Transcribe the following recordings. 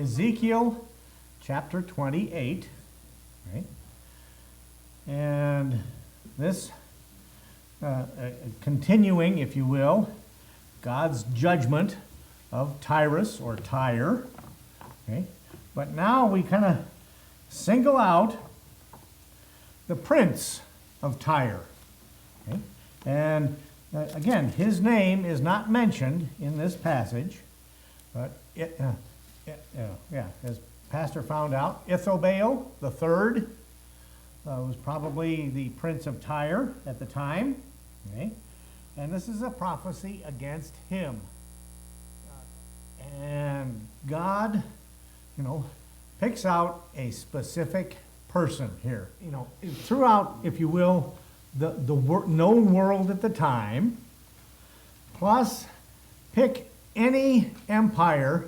Ezekiel Chapter 28, right? And this, continuing, if you will, God's judgment of Tyrus or Tyre, okay? But now we kind of single out the prince of Tyre, okay? And again, his name is not mentioned in this passage, but as Pastor found out, Ithobaal the third was probably the prince of Tyre at the time, okay? And this is a prophecy against him. And God, picks out a specific person here. Throughout, if you will, the known world at the time, plus pick any empire,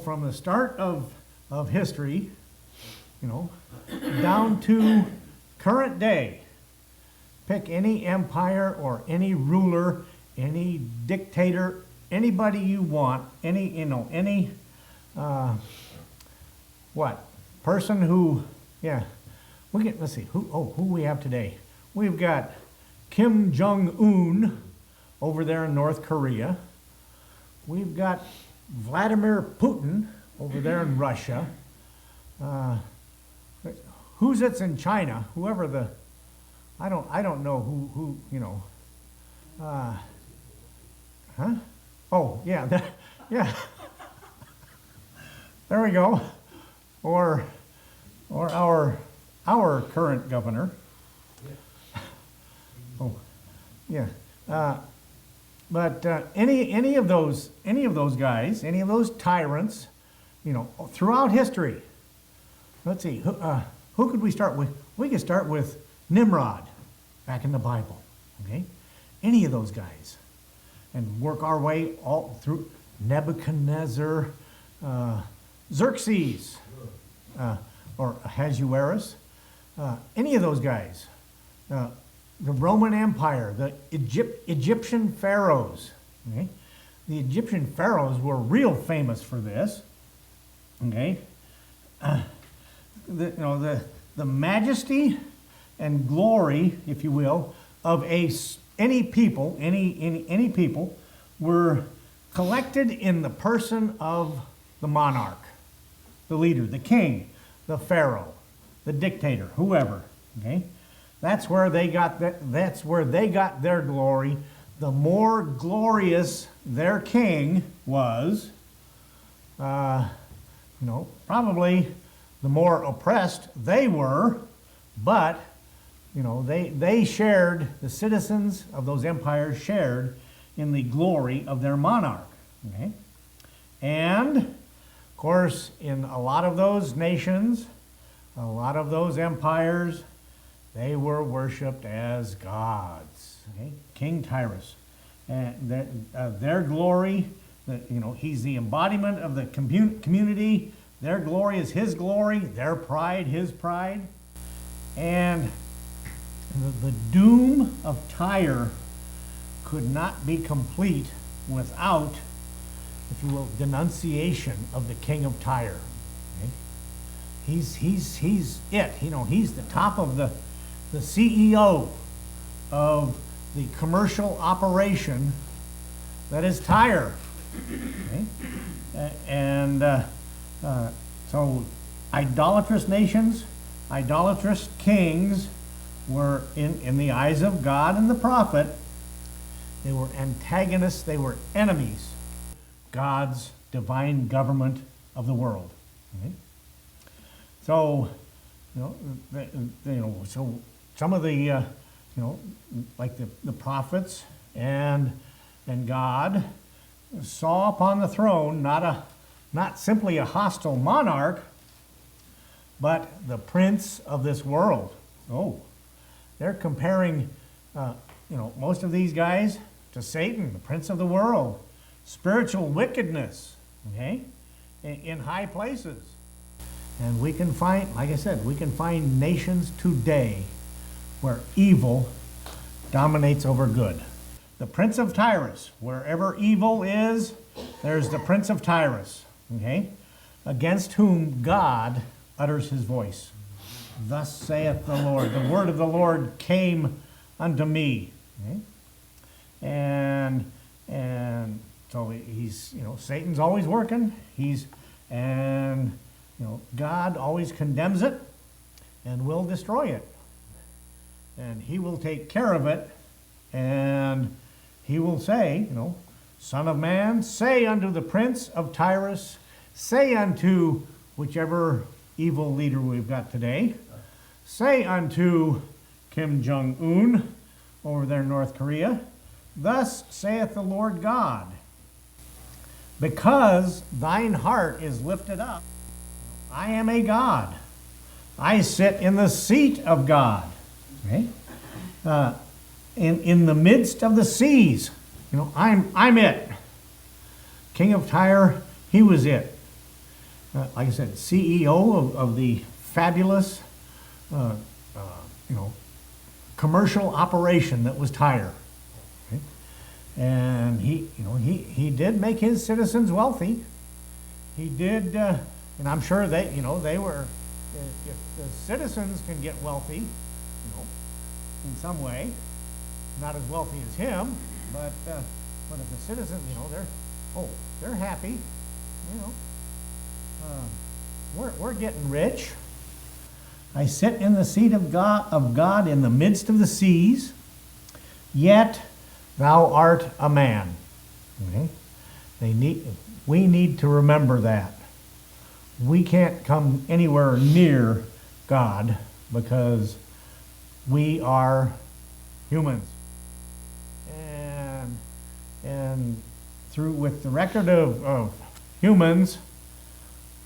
from the start of history, down to current day. Pick any empire or any ruler, any dictator, anybody you want, any person who, let's see, who we have today. We've got Kim Jong-un over there in North Korea. We've got Vladimir Putin over there in Russia. Who's it's in China? Whoever the, I don't know who Oh, yeah, yeah. There we go. Or our current governor. Oh, yeah. But any of those guys, any of those tyrants, throughout history. Let's see, who could we start with? We could start with Nimrod, back in the Bible. Okay, any of those guys, and work our way all through Nebuchadnezzar, Xerxes, or Ahasuerus, any of those guys. The Roman Empire, the Egyptian pharaohs. Okay? The Egyptian pharaohs were real famous for this. Okay, the majesty and glory, if you will, of any people were collected in the person of the monarch, the leader, the king, the pharaoh, the dictator, whoever. Okay. That's where they got their glory. The more glorious their king was, probably the more oppressed they were, but they shared, the citizens of those empires shared in the glory of their monarch. Okay? And of course, in a lot of those nations, a lot of those empires, they were worshipped as gods. Okay? King Tyrus, and their glory, he's the embodiment of the community. Their glory is his glory. Their pride, his pride. And the doom of Tyre could not be complete without, if you will, denunciation of the king of Tyre. Okay? He's it. He's the top of the CEO of the commercial operation that is Tyre. Okay? So idolatrous nations, idolatrous kings were, in the eyes of God and the prophet, they were antagonists, they were enemies. God's divine government of the world. Okay? So, so some of the, like the prophets and God saw upon the throne not simply a hostile monarch, but the prince of this world. Oh, they're comparing, most of these guys to Satan, the prince of the world, spiritual wickedness, okay, in high places. And we can find, like I said, we can find nations today where evil dominates over good. The prince of Tyrus, wherever evil is, there's the prince of Tyrus, okay? against whom God utters his voice. Thus saith the Lord. The word of the Lord came unto me. Okay? And so he's, Satan's always working. God always condemns it and will destroy it. And he will take care of it. And he will say, Son of man, say unto the prince of Tyrus, say unto whichever evil leader we've got today, say unto Kim Jong-un over there in North Korea, thus saith the Lord God, because thine heart is lifted up, I am a God. I sit in the seat of God. Okay? In the midst of the seas. I'm it. King of Tyre, he was it. Like I said, CEO of the fabulous, commercial operation that was Tyre. Okay? And he did make his citizens wealthy. He did, and I'm sure they were. If the citizens can get wealthy, in some way, not as wealthy as him, but if the citizens, they're happy, we're getting rich. I sit in the seat of God in the midst of the seas, yet thou art a man. Okay? We need to remember that. We can't come anywhere near God because we are humans. And with the record of humans,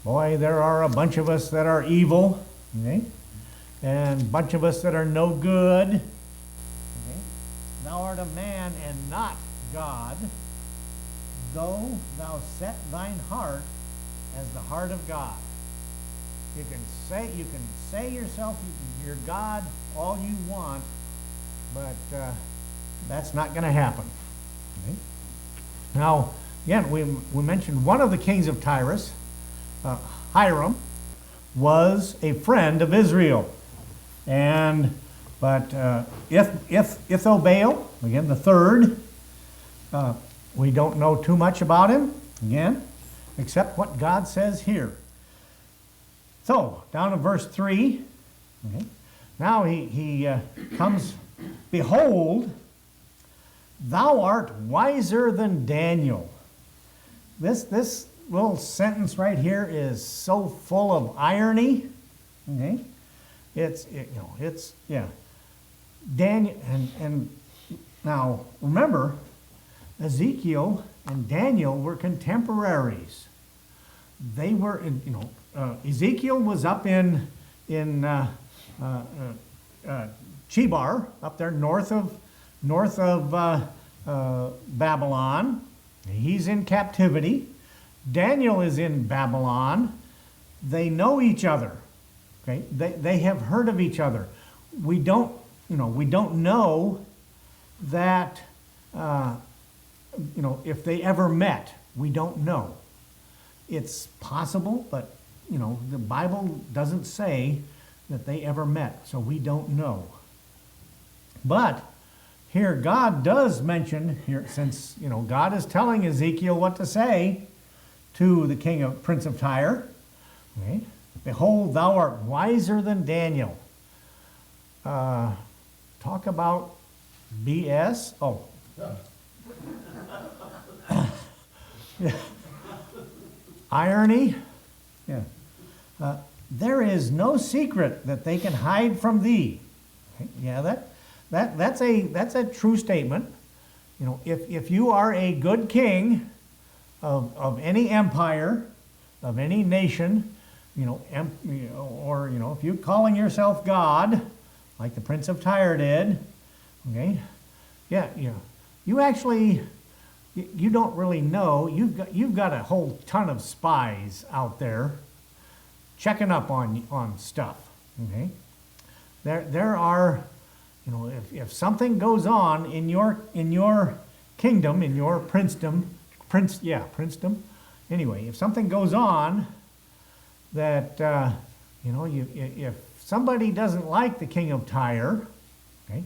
boy, there are a bunch of us that are evil, okay? And a bunch of us that are no good. Okay? Thou art a man and not God, though thou set thine heart as the heart of God. You can say yourself you're God all you want, but that's not going to happen. Okay? Now, again, we mentioned one of the kings of Tyrus, Hiram, was a friend of Israel, but Ithobal, again the third, we don't know too much about him again, except what God says here. So down in verse 3, okay, now he comes, behold, thou art wiser than Daniel. This little sentence right here is so full of irony. Okay, it's Daniel, and now remember, Ezekiel and Daniel were contemporaries. They were, Ezekiel was up in Chebar, up there north of Babylon. He's in captivity. Daniel is in Babylon. They know each other. Okay, they have heard of each other. We don't know that. If they ever met, we don't know. It's possible, but the Bible doesn't say that they ever met, so we don't know. But here God does mention here, since God is telling Ezekiel what to say to the prince of Tyre. Okay? Behold, thou art wiser than Daniel. Talk about BS. Oh. Yeah. Irony. Yeah. There is no secret that they can hide from thee. Okay? Yeah, that's a true statement. If you are a good king of any empire, of any nation, or if you're calling yourself God, like the Prince of Tyre did, okay, you actually, you don't really know. You've got a whole ton of spies out there checking up on stuff. Okay, there are, if something goes on in your kingdom, in your princedom. Anyway, if something goes on, that, if somebody doesn't like the king of Tyre, okay,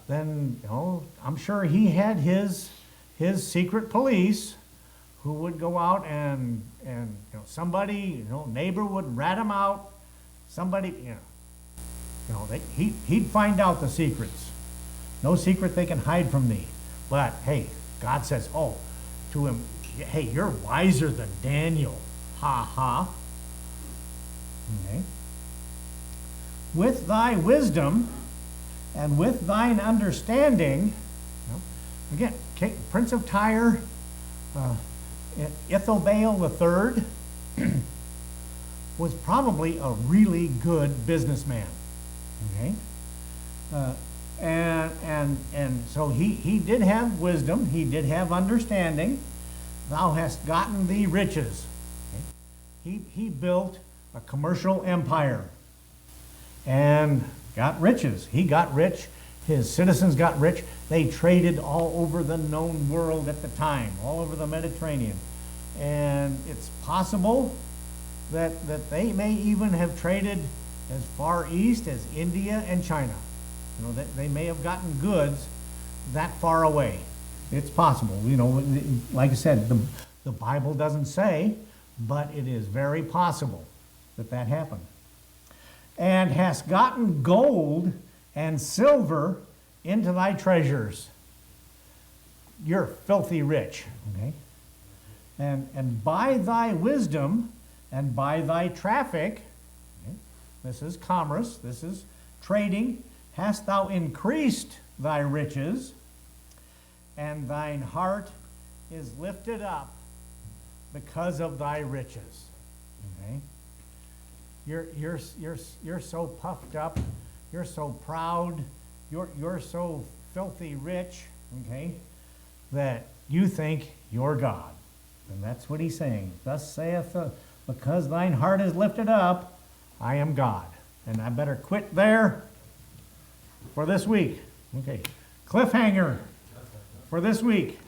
then, I'm sure he had his secret police who would go out and somebody, neighbor would rat him out. Somebody, he'd find out the secrets. No secret they can hide from thee. But hey, God says, to him, hey, you're wiser than Daniel. Ha ha. Okay. With thy wisdom and with thine understanding, again, Prince of Tyre, Ithobaal III, was probably a really good businessman. Okay? And so he did have wisdom, he did have understanding. Thou hast gotten thee riches. Okay? He built a commercial empire and got riches. He got rich. His citizens got rich. They traded all over the known world at the time, all over the Mediterranean. And it's possible that they may even have traded as far east as India and China. That they may have gotten goods that far away. It's possible. Like I said, the Bible doesn't say, but it is very possible that happened. And hast gotten gold and silver into thy treasures. You're filthy rich. Okay? And by thy wisdom and by thy traffic, okay, this is commerce, this is trading, hast thou increased thy riches, and thine heart is lifted up because of thy riches. Okay? You're so puffed up, you're so proud, you're so filthy rich, okay, that you think you're God. And that's what he's saying. Thus saith because thine heart is lifted up, I am God. And I better quit there for this week. Okay. Cliffhanger for this week.